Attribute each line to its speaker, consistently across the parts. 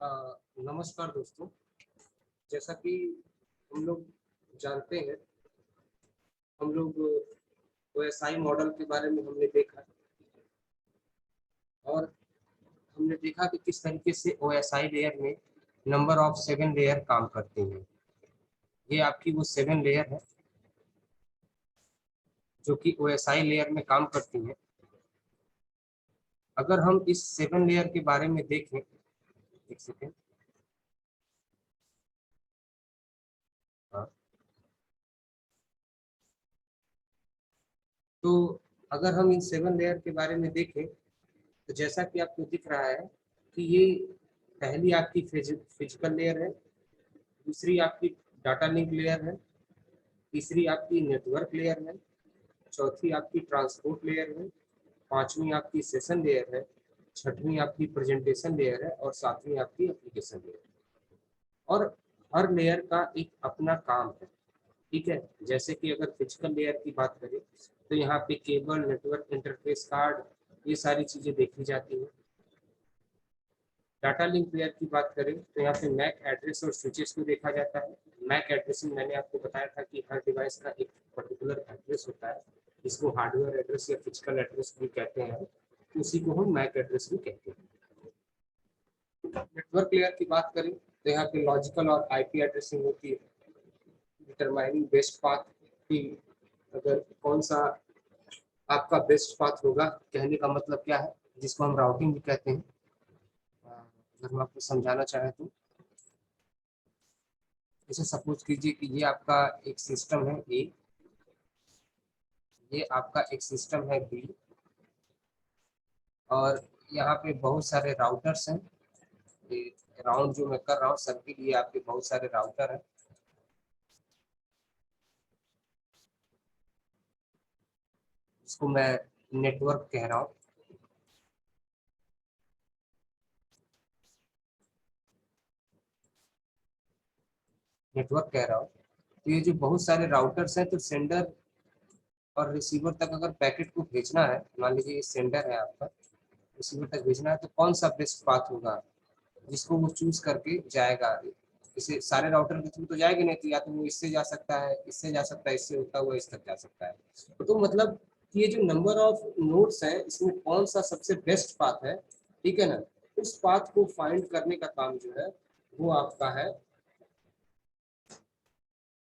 Speaker 1: नमस्कार दोस्तों। जैसा कि हम लोग जानते हैं, हम लोग ओएसआई मॉडल के बारे में हमने देखा और हमने देखा कि किस तरीके से ओएसआई लेयर में नंबर ऑफ 7 लेयर काम करती हैं। ये आपकी वो 7 लेयर है जो कि ओएसआई लेयर में काम करती हैं। अगर हम इस 7 लेयर के बारे में देखें, एक सेकेंड। हाँ, तो अगर हम इन 7 लेयर के बारे में देखें तो जैसा कि आपको दिख रहा है कि ये पहली आपकी फिजिकल लेयर है, दूसरी आपकी डाटा लिंक लेयर है, तीसरी आपकी नेटवर्क लेयर है, चौथी आपकी ट्रांसपोर्ट लेयर है, पांचवी आपकी सेशन लेयर है, छठवीं आपकी प्रेजेंटेशन लेयर है और सातवीं आपकी एप्लीकेशन लेयर है। और हर लेयर का एक अपना काम है। ठीक है, जैसे कि अगर फिजिकल लेयर की बात करें तो यहाँ पे केबल, नेटवर्क इंटरफेस कार्ड, ये सारी चीजें देखी जाती हैं। डाटा लिंक लेयर की बात करें तो यहाँ पे मैक एड्रेस और स्विचेस को देखा जाता है। मैक एड्रेसिंग मैंने आपको बताया था कि हर डिवाइस का एक पर्टिकुलर एड्रेस होता है, जिसको हार्डवेयर एड्रेस या फिजिकल एड्रेस भी कहते हैं, तो उसी को हम मैक एड्रेस भी कहते हैं। नेटवर्क लेयर की बात करें तो यहाँ पे लॉजिकल और आईपी एड्रेसिंग होती है, डिटरमाइनिंग बेस्ट पाथ की अगर कौन सा आपका बेस्ट पाथ होगा, कहने का मतलब क्या है, जिसको हम राउटिंग भी कहते हैं। अगर मैं आपको समझाना चाहे तो जैसे सपोज कीजिए कि ये आपका एक सिस्टम है ए, ये आपका एक सिस्टम है बी, और यहाँ पे बहुत सारे राउटर्स हैं। ये राउंड जो मैं कर रहा हूँ सर्किट, ये आपके बहुत सारे राउटर हैं, इसको मैं नेटवर्क कह रहा हूँ। नेटवर्क कह रहा हूँ तो ये जो बहुत सारे राउटर्स हैं, तो सेंडर और रिसीवर तक अगर पैकेट को भेजना है, मान लीजिए ये सेंडर है आपका, रिसीवर तक भेजना है, तो कौन सा बेस्ट पाथ होगा जिसको वो चूज करके जाएगा। इसे सारे राउटर के थ्रू तो जाएगा नहीं, तो या तो वो इससे जा सकता है, इससे जा सकता है, इससे होता हुआ इस तक जा सकता है। तो मतलब ये जो नंबर ऑफ नोड्स है, इसमें कौन सा सबसे बेस्ट पाथ है, ठीक है ना, उस पाथ को फाइंड करने का काम जो है वो आपका है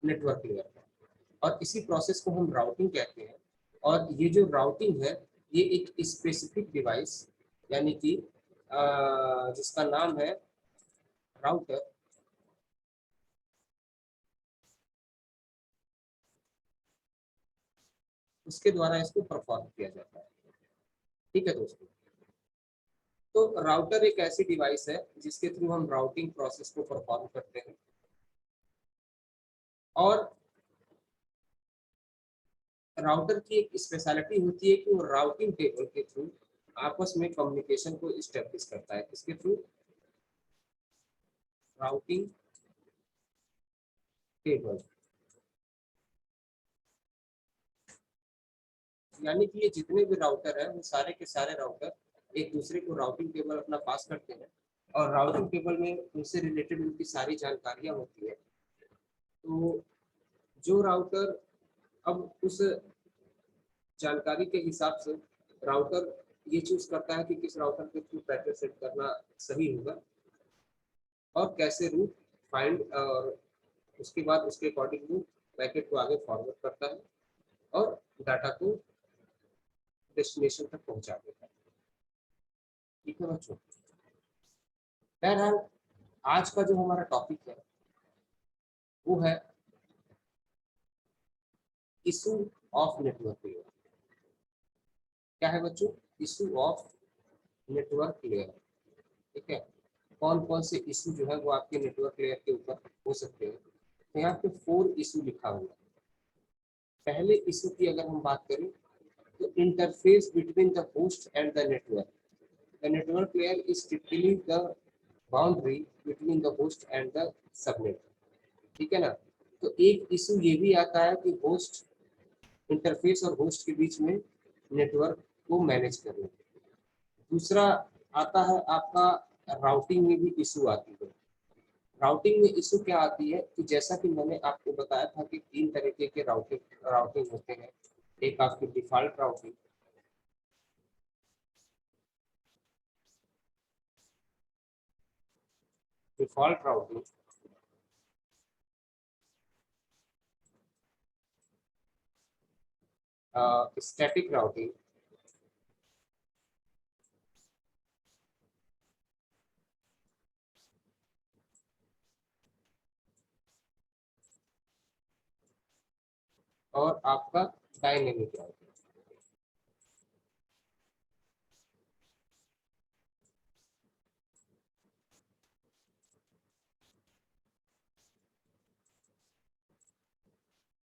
Speaker 1: नेटवर्क लेयर का। और इसी प्रोसेस को हम राउटिंग कहते हैं। और ये जो राउटिंग है, ये एक स्पेसिफिक डिवाइस, यानी कि जिसका नाम है राउटर, उसके द्वारा इसको परफॉर्म किया जाता है। ठीक है दोस्तों, तो राउटर एक ऐसी डिवाइस है जिसके थ्रू हम राउटिंग प्रोसेस को परफॉर्म करते हैं। और राउटर की एक स्पेशलिटी होती है कि वो राउटिंग टेबल के थ्रू आपस में कम्युनिकेशन को इस्टेब्लिश करता है। किसके थ्रू? Routing table. यानी कि ये जितने भी राउटर है, वो सारे के सारे राउटर एक दूसरे को राउटिंग टेबल अपना पास करते हैं, और राउटिंग टेबल में उनसे रिलेटेड उनकी सारी जानकारियां होती है। तो जो राउटर अब उस जानकारी के हिसाब से राउटर ये चूज करता है कि किस राउटर के थ्रू पैकेट सेट करना सही होगा, और कैसे रूट फाइंड, और उसके बाद उसके अकॉर्डिंग वो पैकेट को आगे फॉरवर्ड करता है और डाटा को डेस्टिनेशन तक पहुंचा देता है। ठीक है बच्चों, बहरहाल आज का जो हमारा टॉपिक है वो है इशू ऑफ नेटवर्क लेयर। क्या है बच्चों? Issue of network layer. ठीक है, कौन कौन से इशू जो है वो आपके नेटवर्क लेयर के ऊपर हो सकते हैं। तो यहाँ पे 4 इशू लिखा हुआ है। पहले इशू की अगर हम बात करें तो interface between the host and the network. The network layer is typically the boundary between the host and the subnet. ठीक है ना, तो एक इशू ये भी आता है कि होस्ट, इंटरफेस और होस्ट के बीच में नेटवर्क को मैनेज करना। दूसरा आता है आपका राउटिंग में भी इशू आती है। राउटिंग में इशू क्या आती है कि जैसा कि मैंने आपको बताया था कि 3 तरीके के राउटिंग राउटिंग होते हैं। एक आपकी default routing, default routing, static routing, और आपका डायनेमिक राउटिंग।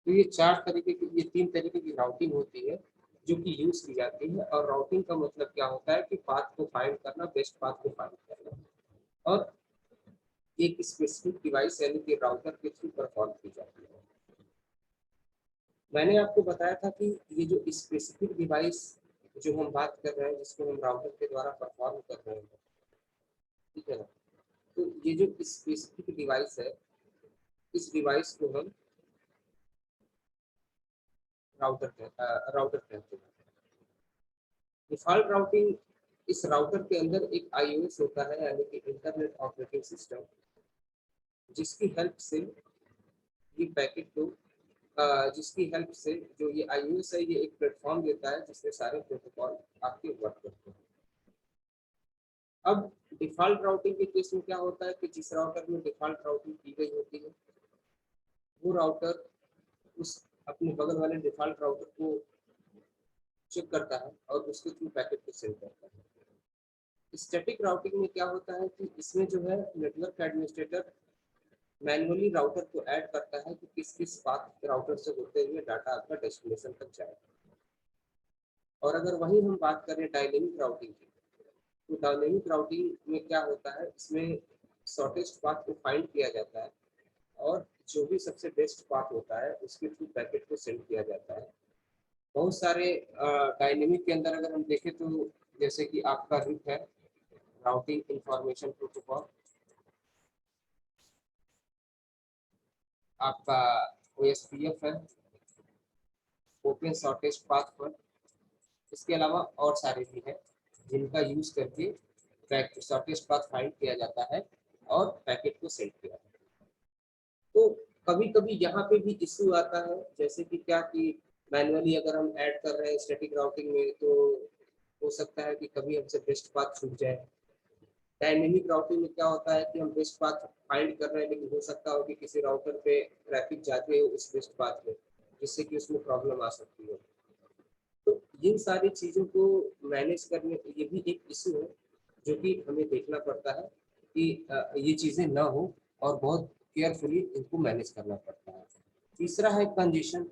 Speaker 1: तो ये 4 तरीके की, ये 3 तरीके की राउटिंग होती है जो कि यूज की जाती है। और राउटिंग का मतलब क्या होता है कि पाथ को फाइंड करना, बेस्ट पाथ को फाइंड करना, और एक स्पेसिफिक डिवाइस यानी कि राउटर के थ्रू परफॉर्म की जाती है। मैंने आपको बताया था कि ये जो स्पेसिफिक डिवाइस जो हम बात कर रहे हैं, जिसको हम राउटर के द्वारा परफॉर्म कर रहे हैं, ठीक है ना, तो ये जो स्पेसिफिक डिवाइस है, इस डिवाइस को हम राउटर कहते हैं। डिफॉल्ट राउटिंग, इस राउटर के अंदर एक आईओएस होता है यानी कि इंटरनेट ऑपरेटिंग सिस्टम, जिसकी हेल्प से ये पैकेट को जिसकी हेल्प से जो ये आईओएस है, ये एक प्लेटफॉर्म देता है जिसमें सारे प्रोटोकॉल आपके वर्क करते हैं। अब डिफॉल्ट राउटिंग के केस में क्या होता है कि जिस राउटर में डिफॉल्ट राउटिंग की गई होती है, वो राउटर उस अपने बगल वाले डिफॉल्ट राउटर को चेक करता है और उसके थ्रू पैकेट को सेंड करता है। स्टैटिक राउटिंग में क्या होता है कि इसमें जो है नेटवर्क एडमिनिस्ट्रेटर मैनुअली राउटर को ऐड करता है कि किस किस पाथ राउटर से होते हुए डाटा आपका डेस्टिनेशन तक जाए। और अगर वही हम बात करें डायनेमिक राउटिंग की, तो डायनेमिक राउटिंग में क्या होता है, इसमें शॉर्टेस्ट पाथ को फाइंड किया जाता है और जो भी सबसे बेस्ट पाथ होता है उसके थ्रू पैकेट को सेंड किया जाता है। बहुत सारे डायनेमिक के अंदर अगर हम देखें तो जैसे कि आपका रूट है, राउटिंग इंफॉर्मेशन प्रोटोकॉल, आपका ओएसपीएफ है, ओपन शॉर्टेस्ट पाथ पर। इसके अलावा और सारे भी हैं जिनका यूज करके शॉर्टेस्ट पाथ फाइंड किया जाता है और पैकेट को सेंड किया जाता है। तो कभी कभी यहाँ पे भी इशू आता है, जैसे कि क्या कि मैनुअली अगर हम ऐड कर रहे हैं स्टैटिक राउटिंग में, तो हो सकता है कि कभी हमसे बेस्ट पाथ छूट जाए। डायनेमिक राउटिंग में क्या होता है कि हम बेस्ट पाथ फाइंड कर रहे हैं, लेकिन हो सकता हो कि किसी राउटर पे ट्रैफिक जाते हो उस बेस्ट पाथ में, जिससे कि उसमें प्रॉब्लम आ सकती है। तो इन सारी चीज़ों को मैनेज करने, ये भी एक इशू है जो कि हमें देखना पड़ता है कि ये चीज़ें ना हो और बहुत केयरफुली इनको मैनेज करना पड़ता है। तीसरा है कंजेशन,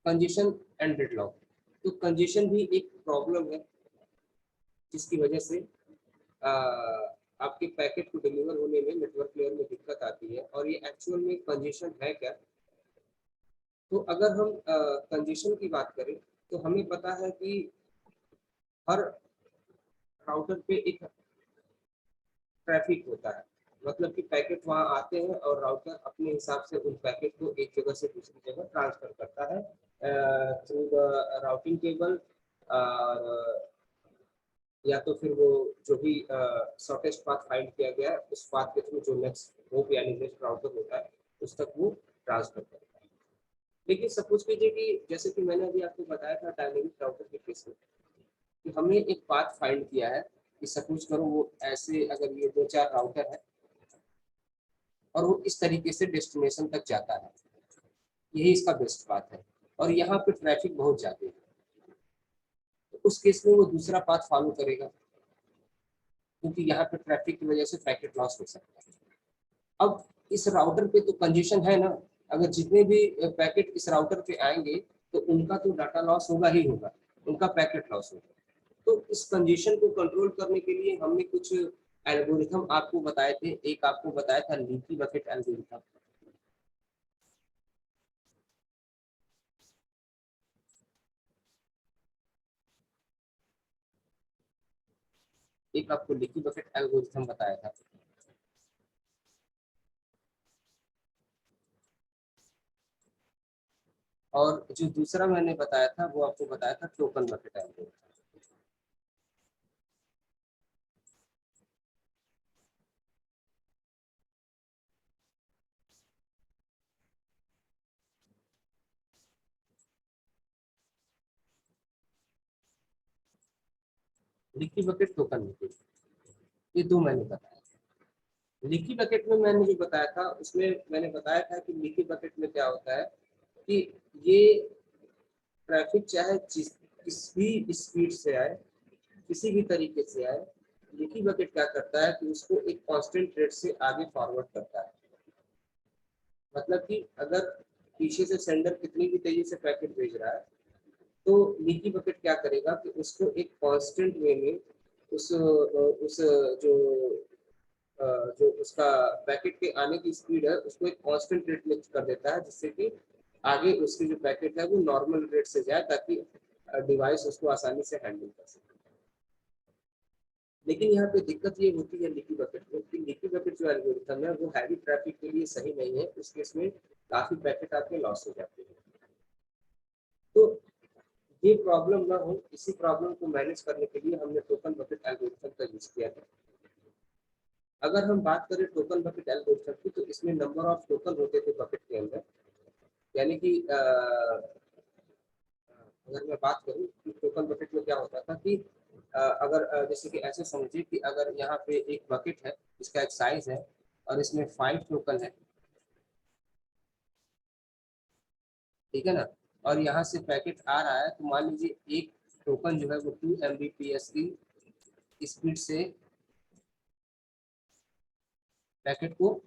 Speaker 1: कंजेशन एंड डेडलॉक। तो कंजेशन भी एक प्रॉब्लम है जिसकी वजह से आ, आपके पैकेट को डिलीवर होने में नेटवर्क लेयर में दिक्कत आती है। और ये एक्चुअल में कंजेशन है क्या? तो अगर हम कंजेशन की बात करें तो हमें पता है कि हर राउटर पे एक ट्रैफिक होता है, मतलब कि पैकेट वहां आते हैं और राउटर अपने हिसाब से उन पैकेट को एक जगह से दूसरी जगह ट्रांसफर करता है थ्रू द राउटिंग केबल, या तो फिर वो जो भी शॉर्टेस्ट पाथ फाइंड किया गया है उस पाथ के थ्रू जो नेक्स्ट होप यानी नेक्स्ट राउटर होता है उस तक वो ट्रांसफर करता है। लेकिन सपोज कीजिए कि जैसे कि मैंने अभी आपको बताया था डायनेमिक राउटर के केस में, कि हमने एक पाथ फाइंड किया है कि सपोज करो वो ऐसे, अगर ये 2-4 राउटर है और वो इस तरीके से डेस्टिनेशन तक जाता है, यही इसका बेस्ट पाथ है, और यहाँ पे ट्रैफिक बहुत ज्यादा है, तो उस केस में वो दूसरा पाथ फॉलो करेगा क्योंकि यहाँ पे ट्रैफिक की वजह से पैकेट लॉस हो सकता है। अब इस राउटर पे तो कंजेशन है ना, अगर जितने भी पैकेट इस राउटर पे आएंगे तो उनका तो डाटा लॉस होगा ही होगा, उनका पैकेट लॉस होगा। तो इस कंजेशन को कंट्रोल करने के लिए हमने कुछ एल्गोरिथम आपको बताए थे। एक आपको बताया था लीकी बकेट एल्गोरिथम। एक आपको लीकी बकेट एल्गोरिथम बताया था। और जो दूसरा मैंने बताया था वो आपको बताया था token bucket algorithm. Leaky bucket, token bucket, ये दो मैंने बताया। लीकी बकेट में मैंने जो बताया था उसमें मैंने बताया था कि लीकी बकेट में क्या होता है कि ये ट्रैफिक चाहे किस भी स्पीड से आए, किसी भी तरीके से आए, लीकी बकेट क्या करता है कि उसको एक कांस्टेंट रेट से आगे फॉरवर्ड करता है। मतलब कि अगर पीछे से सेंडर कितनी भी तेजी से पैकेट भेज रहा है तो लीकी बकेट क्या करेगा कि उसको एक कांस्टेंट वे में उस जो जो उसका पैकेट के आने की स्पीड है उसको एक कांस्टेंट रेट में कर देता है, जिससे कि आगे उसकी जो पैकेट है वो नॉर्मल रेट से जाए ताकि डिवाइस उसको आसानी से हैंडल कर सके। लेकिन यहाँ पे दिक्कत ये होती है लीकी बकेट में कि लीकी बकेट जो एल्गोरिथम है वो हैवी ट्रैफिक के लिए सही नहीं है। इस केस में काफी पैकेट आपके लॉस हो जाते हैं। तो ये प्रॉब्लम ना हो, इसी प्रॉब्लम को मैनेज करने के लिए हमने टोकन बकेट एल्गोरिथम का यूज किया था। अगर हम बात करें टोकन बकेट एल्गोरिथम की तो इसमें नंबर ऑफ टोकन होते थे बकेट के अंदर। यानी कि अगर मैं बात करूं कि टोकन बकेट में क्या होता था कि अगर जैसे कि ऐसे समझिए कि अगर यहाँ पे एक बकेट है, इसका एक साइज है और इसमें 5 टोकन है, ठीक है ना, और यहाँ से पैकेट आ रहा है तो मान लीजिए एक टोकन जो है वो 2 Mbps की स्पीड से पैकेट को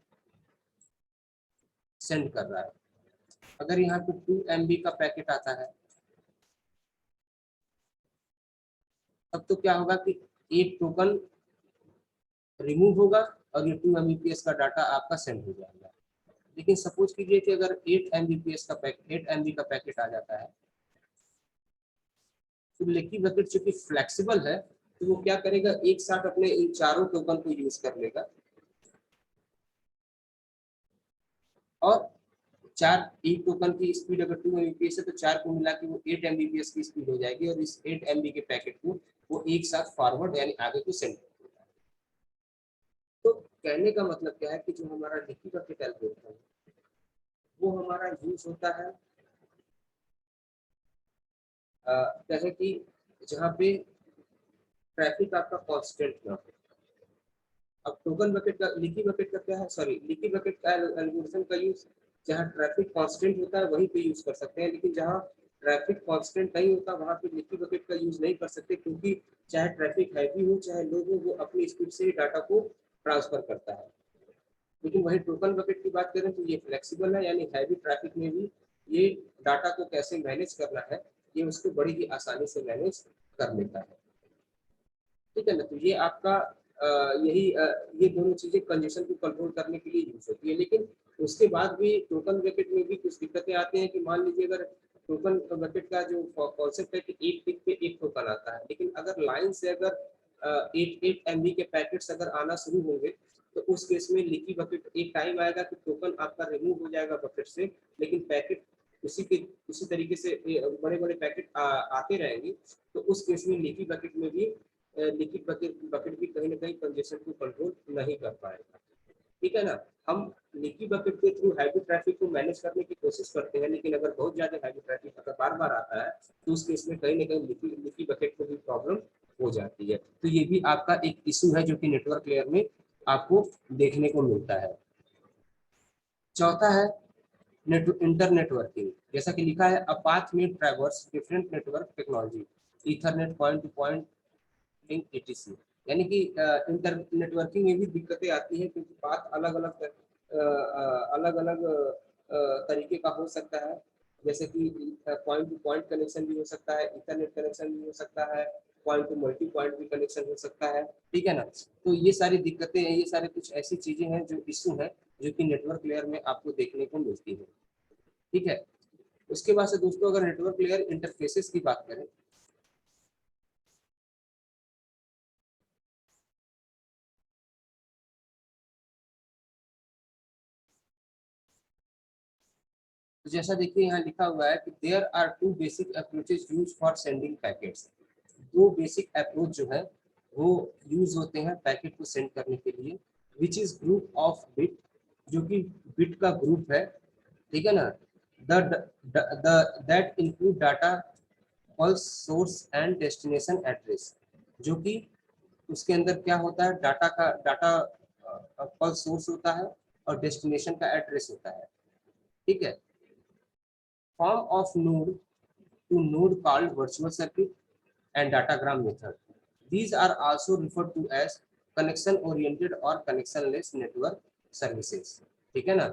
Speaker 1: सेंड कर रहा है। अगर यहाँ पे 2 MB का पैकेट आता है तब तो क्या होगा कि एक टोकन रिमूव होगा और ये 2 Mbps का डाटा आपका सेंड हो जाएगा। लेकिन सपोज कीजिए कि अगर 8 MB का पैकेट आ जाता है तो लीकी बकेट चूंकि फ्लेक्सिबल है तो वो क्या करेगा, एक साथ अपने इन चारों टोकन को यूज कर लेगा और चार एक टोकन की स्पीड अगर 2 Mbps है तो चार को मिला के वो 8 Mbps की स्पीड हो जाएगी और इस 8 MB के पैकेट को वो एक साथ फॉरवर्ड यानी आगे को सेंड कर देगा। तो कहने का मतलब क्या है कि जो हमारा लीकी बकेट एल्गोरिथम है वो हमारा यूज होता है कहे कि जहाँ पे ट्रैफिक आपका कांस्टेंट ना हो। अब टोकन बकेट का लीकी बकेट का क्या है, सॉरी लीकी बकेट का एल्गोरिथम का यूज जहाँ ट्रैफिक कांस्टेंट होता है वहीं पे यूज कर सकते हैं, लेकिन जहाँ ट्रैफिक कांस्टेंट नहीं होता वहां पे लीकी बकेट का यूज नहीं कर सकते, क्योंकि चाहे ट्रैफिक हैवी हो चाहे लो हो वो अपनी स्पीड से डाटा को ट्रांसफर करता है। लेकिन वही टोकन बकेट की बात करें तो ये फ्लेक्सिबल है, यानी हैवी ट्रैफिक में भी ये डाटा को कैसे मैनेज करना है ये उसको बड़ी ही आसानी से मैनेज कर लेता है। ठीक है ना, तो ये आपका यही ये दोनों चीजें कंजेशन को कंट्रोल करने के लिए यूज होती है। लेकिन उसके बाद भी टोकन बकेट में भी कुछ दिक्कतें आती हैं कि मान लीजिए अगर टोकन बकेट का जो कॉन्सेप्ट है कि एक टिक पे एक टोकन आता है, लेकिन अगर लाइन से अगर 8 MB के पैकेट्स अगर आना शुरू होंगे तो उस केस में लीकी बकेट एक टाइम आएगा कि टोकन आपका रिमूव हो जाएगा बकेट से, लेकिन पैकेट उसी तरीके से बड़े बड़े पैकेट आते रहेंगे। तो उस केस में लीकी बकेट में भी लीकेज बकेट बकेट भी कहीं ना कहीं कंजेशन को कंट्रोल नहीं कर पाएगा। ठीक है ना, हम लीकी बकेट के थ्रू हैवी ट्रैफिक को मैनेज करने की कोशिश करते हैं, लेकिन अगर बहुत ज्यादा हैवी ट्रैफिक अगर बार बार आता है तो उस केस में कहीं ना कहीं लीकी बकेट को भी प्रॉब्लम हो जाती है। तो ये भी आपका एक इशू है जो कि नेटवर्क लेयर में आपको देखने को मिलता है। चौथा है इंटर नेटवर्किंग। जैसा कि लिखा है, अ पाथ में traverse different network technology, Ethernet, point two point link, etc। यानी कि इंटर नेटवर्किंग में भी दिक्कतें आती हैं क्योंकि पाथ अलग अलग तरीके का हो सकता है। जैसे कि पॉइंट टू पॉइंट कनेक्शन भी हो सकता है, इंटरनेट कनेक्शन भी हो सकता है, पॉइंट टू मल्टी पॉइंट भी कनेक्शन हो सकता है। ठीक है ना, तो ये सारी दिक्कतें हैं, ये सारे कुछ ऐसी चीजें हैं जो इशू है जो कि नेटवर्क लेयर में आपको देखने को मिलती है। ठीक है, उसके बाद से दोस्तों अगर नेटवर्क लेयर इंटरफेसेस की बात करें तो जैसा देखिए यहाँ लिखा हुआ है कि there are two basic approaches use for sending packets. दो बेसिक अप्रोच जो है वो यूज होते हैं पैकेट को सेंड करने के लिए, which is group of bit, जो कि बिट का ग्रुप है, ठीक है ना। That include data pulse source and destination address, जो कि उसके अंदर क्या होता है, डाटा पल्स सोर्स होता है और डेस्टिनेशन का एड्रेस होता है, ठीक है। Form of node to node called virtual circuit and datagram method. These are also referred to as connection oriented or connectionless network services. ठीक है ना।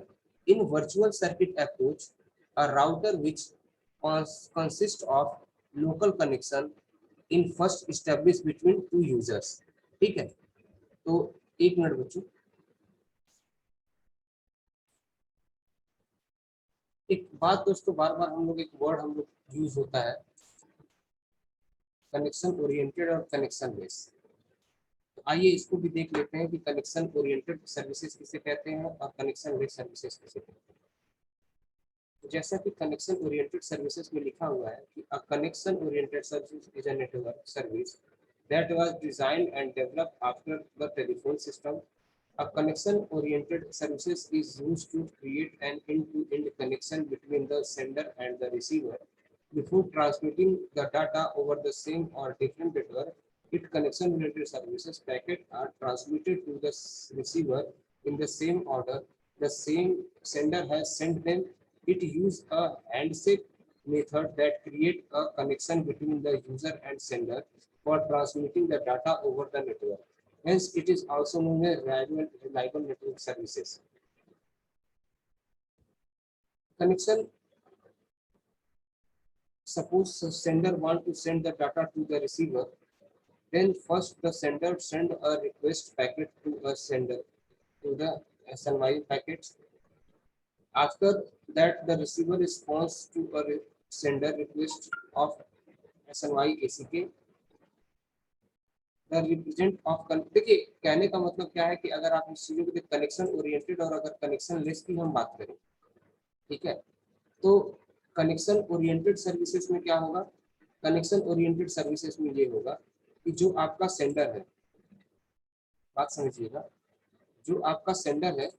Speaker 1: In virtual circuit approach, a router which consists of local connection in first established between two users. ठीक है, तो एक minute बच्चों, एक बात दोस्तों, बार बार हम लोग एक वर्ड हम लोग यूज होता है, कनेक्शन ओरिएंटेड और कनेक्शन लेस। आइए इसको भी देख लेते हैं कि कनेक्शन ओरिएंटेड सर्विसेज किसे कहते हैं और कनेक्शन लेस सर्विसेज किसे कहते हैं। तो जैसा कि कनेक्शन ओरिएंटेड सर्विसेज में लिखा हुआ है कि a connection oriented service is a network service that was designed and developed after the telephone system. A connection-oriented services is used to create an end-to-end connection between the sender and the receiver before transmitting the data over the same or different network. It connection-oriented services packets are transmitted to the receiver in the same order the same sender has sent them. It uses a handshake method that creates a connection between the user and sender for transmitting the data over the network. Hence, it is also known as reliable network services. Connection. Suppose the sender want to send the data to the receiver, then first the sender send a request packet to a sender to the SNY packets. After that, the receiver responds to a sender request of SNY ACK. The represent of, देखिए कहने का मतलब क्या है कि अगर आप इस चीजों को कनेक्शन ओरिएंटेड और अगर कनेक्शन लेस की हम बात करें, ठीक है, तो कनेक्शन ओरिएंटेड सर्विसेज में क्या होगा, कनेक्शन ओरिएंटेड सर्विसेज में ये होगा कि जो आपका सेंडर है, बात समझिएगा, जो आपका सेंडर है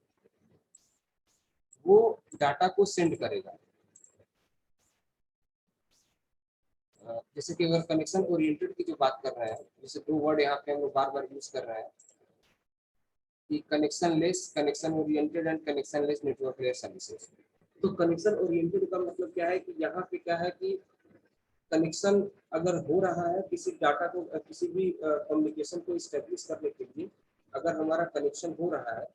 Speaker 1: वो डाटा को सेंड करेगा। जैसे कि अगर कनेक्शन ओरिएंटेड की जो बात कर रहे हैं, जैसे दो वर्ड यहाँ पे हम लोग बार बार यूज कर रहे हैं कि connection less, connection oriented and connection less network layer services. तो कनेक्शन ओरिएंटेड का मतलब क्या है कि यहाँ पे क्या है कि कनेक्शन अगर हो रहा है किसी डाटा को, किसी भी कम्युनिकेशन को इस्टेब्लिश करने के लिए अगर हमारा कनेक्शन हो रहा है,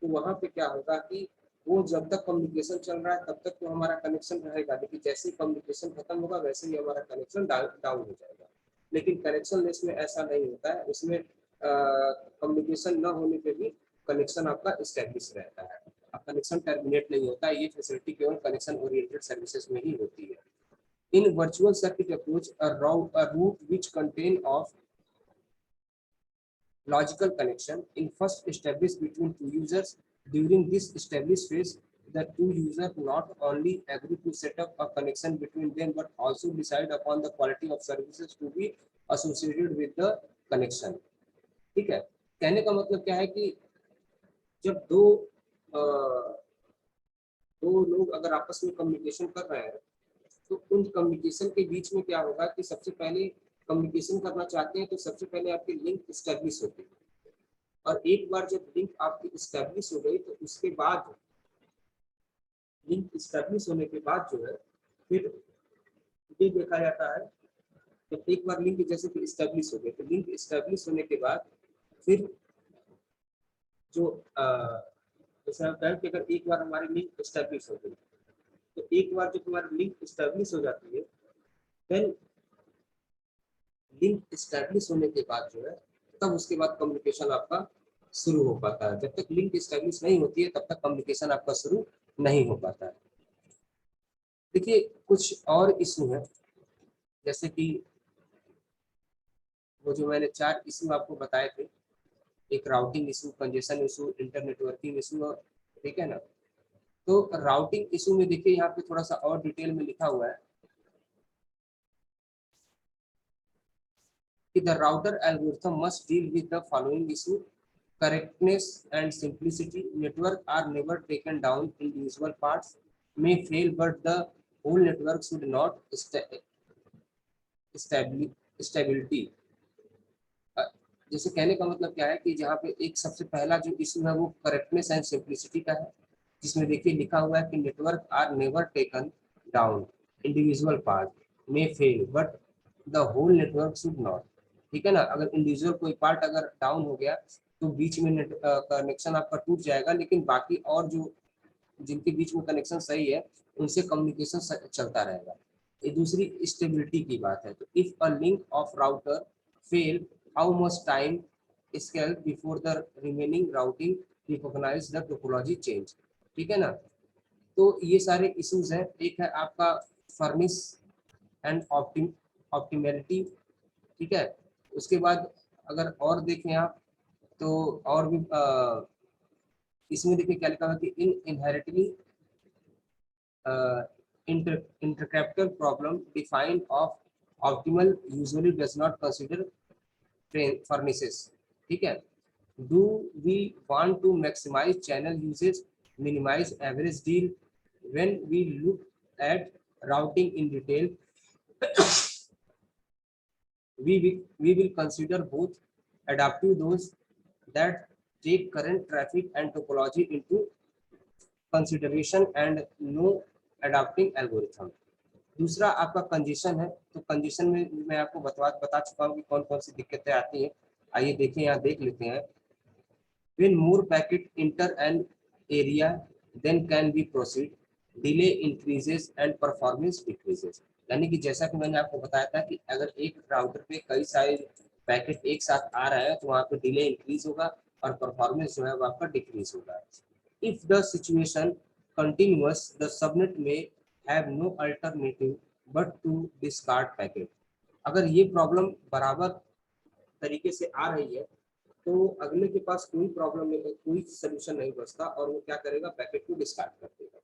Speaker 1: तो वहाँ पे क्या होगा कि वो जब तक कम्युनिकेशन चल रहा है तब तक तो हमारा कनेक्शन रहेगा, लेकिन जैसे ही कम्युनिकेशन खत्म होगा वैसे ही हमारा कनेक्शन डाउन हो जाएगा। लेकिन कनेक्शन लेस में ऐसा नहीं होता है, उसमें कम्युनिकेशन न होने पे भी कनेक्शन आपका इस्टेब्लिश रहता है, कनेक्शन टर्मिनेट नहीं होता है। ये फैसिलिटी केवल कनेक्शन ओरिएंटेड सर्विसेज में ही होती है। In virtual circuit approach, a route which contain of logical connection in first established between two users. During this established phase, the two users not only agree to set up a connection between them but also decide upon the quality of services to be associated with the connection. ठीक है, कहने का मतलब क्या है कि जब दो लोग अगर आपस में कम्युनिकेशन कर रहे हैं तो उन कम्युनिकेशन के बीच में क्या होगा कि सबसे पहले कम्युनिकेशन करना चाहते हैं तो सबसे पहले आपकी लिंक इस्टेब्लिश होती है, और एक बार जब लिंक आपकी इस्टेब्लिश हो गई तो उसके बाद लिंक इस्टेब्लिश होने के बाद जो है फिर ये देखा जाता है, जब एक बार लिंक जैसे कि इस्टेब्लिश हो गई तो लिंक इस्टेब्लिश होने के बाद फिर जो जैसे होता है कि अगर एक बार हमारी लिंक इस्टेब्लिश हो गई तो एक बार जब हमारी लिंक इस्टेब्लिश हो जाती है, देन लिंक इस्टेब्लिश होने के बाद जो है तब उसके बाद कम्युनिकेशन आपका शुरू हो पाता है। जब तक लिंक इस्टेब्लिश नहीं होती है तब तक कम्युनिकेशन आपका शुरू नहीं हो पाता है। देखिए कुछ और इशू है, जैसे कि वो जो मैंने 4 इशू आपको बताए थे, एक routing issue, congestion issue, internetworking issue, ठीक है ना। तो राउटिंग इशू में देखिए यहाँ पे थोड़ा सा और डिटेल में लिखा हुआ है कि the router algorithm must deal with the following issue: correctness and simplicity. Network are never taken down individual parts may fail, but the whole network should not stability. जैसे कहने का मतलब क्या है कि जहाँ पे एक सबसे पहला जो इशू है वो करेक्टनेस एंड सिंप्लिसिटी का है, जिसमें देखिए लिखा हुआ है कि network are never taken down, individual part may fail but the whole network should not. ठीक है ना, अगर इंडिविजुअल कोई पार्ट अगर डाउन हो गया तो बीच में कनेक्शन आपका टूट जाएगा, लेकिन बाकी और जो जिनके बीच में कनेक्शन सही है उनसे कम्युनिकेशन चलता रहेगा। ये दूसरी स्टेबिलिटी की बात है। तो if a link of router fail, how much time scale before the remaining routing recognize the topology change. ठीक है ना, तो ये सारे इश्यूज हैं। एक है आपका फर्निश एंड ऑप्टिमलिटी। ठीक है, उसके बाद अगर और देखें आप तो और भी इसमें देखिए क्या लिखा हुआ है कि इन inherently intercapital problem defined of optimal usually does not consider furnaces. ठीक है, do we want to maximize channel usage, minimize average deal? When we look at routing in detail, we will consider both adaptive those that take current traffic and topology into consideration and no adapting algorithm. दूसरा आपका congestion है, तो congestion में मैं आपको बता चुका हूँ कि कौन कौन सी दिक्कतें आती हैं। आइए देखें, यहाँ देख लेते हैं। When more packet enter an area then can be proceed, delay increases and performance decreases। यानी कि जैसा कि मैंने आपको बताया था कि अगर एक राउटर पे कई सारे पैकेट एक साथ आ रहा है तो वहाँ पे डिले इंक्रीज होगा और परफॉर्मेंस जो है वो आपका डिक्रीज होगा। If the situation continuous, the subnet may have no alternative but to discard packet। अगर ये प्रॉब्लम बराबर तरीके से आ रही है तो अगले के पास कोई प्रॉब्लम नहीं, कोई सोल्यूशन नहीं बचता और वो क्या करेगा, पैकेट को डिस्कार्ड कर देगा।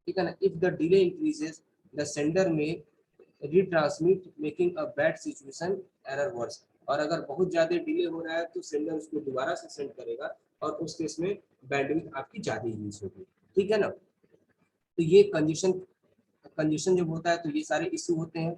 Speaker 1: ठीक है ना, if the delay increases the sender may retransmit making a bad situation error worse. और अगर बहुत ज्यादा डिले हो रहा है तो सेंडर उसको दोबारा से सेंड करेगा और उस केस में बैंडविड्थ आपकी ज्यादा यूज होगी। ठीक है ना, तो ये कंजेशन जब होता है तो ये सारे इश्यू होते हैं।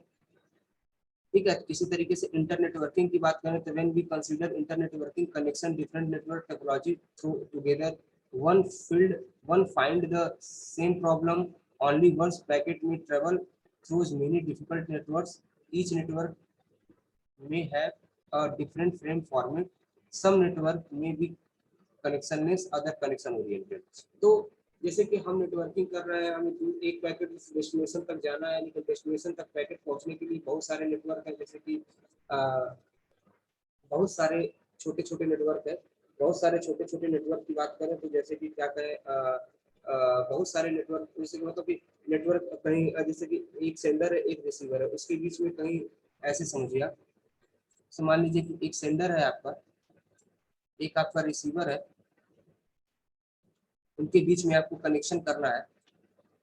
Speaker 1: ठीक है, इसी तरीके से इंटरनेट वर्किंग की बात करें तो when we consider internet working connection different network topology through together one find the same problem only once packet may travel through many difficult networks, each network may have a different frame format, some network may be connectionless, other connection oriented। तो जैसे कि हम networking कर रहे हैं, हमें एक packet destination तक जाना है, लेकिन डेस्टिनेशन तक पैकेट पहुंचने के लिए बहुत सारे नेटवर्क हैं, जैसे कि बहुत सारे छोटे छोटे नेटवर्क है। बहुत सारे छोटे छोटे नेटवर्क की बात करें तो जैसे कि क्या कहें, बहुत सारे नेटवर्क, जैसे कि मतलब कि नेटवर्क कहीं जैसे कि एक सेंडर है एक रिसीवर है, उसके बीच में कहीं ऐसे समझिए आप, मान लीजिए कि एक सेंडर है आपका, एक आपका रिसीवर है, उनके बीच में आपको कनेक्शन करना है।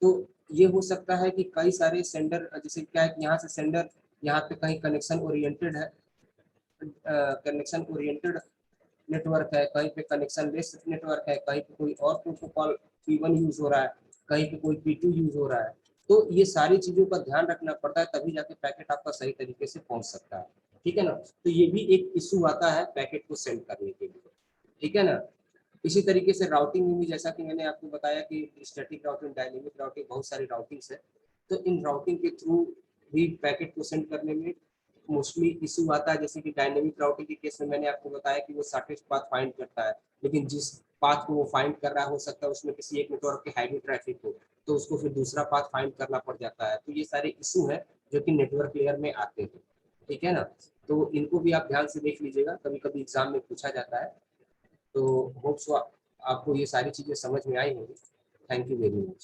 Speaker 1: तो ये हो सकता है कि कई सारे सेंडर, जैसे क्या है, यहाँ से सेंडर यहाँ पे कहीं कनेक्शन ओरिएंटेड है, कनेक्शन ओरिएंटेड नेटवर्क है, कहीं पे कनेक्शन लेस नेटवर्क है, कहीं पे कोई और प्रोटोकॉल P1 यूज हो रहा है, कहीं पे कोई P2 यूज हो रहा है। तो ये सारी चीजों का ध्यान रखना पड़ता है, तभी जाके पैकेट आपका सही तरीके से पहुंच सकता है। ठीक है ना, तो ये भी एक इशू आता है पैकेट को सेंड करने के लिए। ठीक है ना, इसी तरीके से राउटिंग में भी जैसा कि मैंने आपको बताया कि स्टैटिक राउटिंग, डायनेमिक राउटिंग, बहुत सारी राउटिंग्स है। तो इन राउटिंग के थ्रू भी पैकेट को सेंड करने में मोस्टली इशू आता है। जैसे कि डायनेमिक राउटिंग के केस में मैंने आपको बताया कि वो शॉर्टेस्ट पाथ फाइंड करता है, लेकिन जिस पाथ को वो फाइंड कर रहा है हो सकता है उसमें किसी एक नेटवर्क के हाईवे ट्रैफिक हो, तो उसको फिर दूसरा पाथ फाइंड करना पड़ जाता है। तो ये सारे इशू हैं जो कि नेटवर्क लेयर में आते हैं। ठीक है ना, तो इनको भी आप ध्यान से देख लीजिएगा, कभी कभी एग्जाम में पूछा जाता है। तो होप्स आपको ये सारी चीजें समझ में आई होंगी। Thank you very much.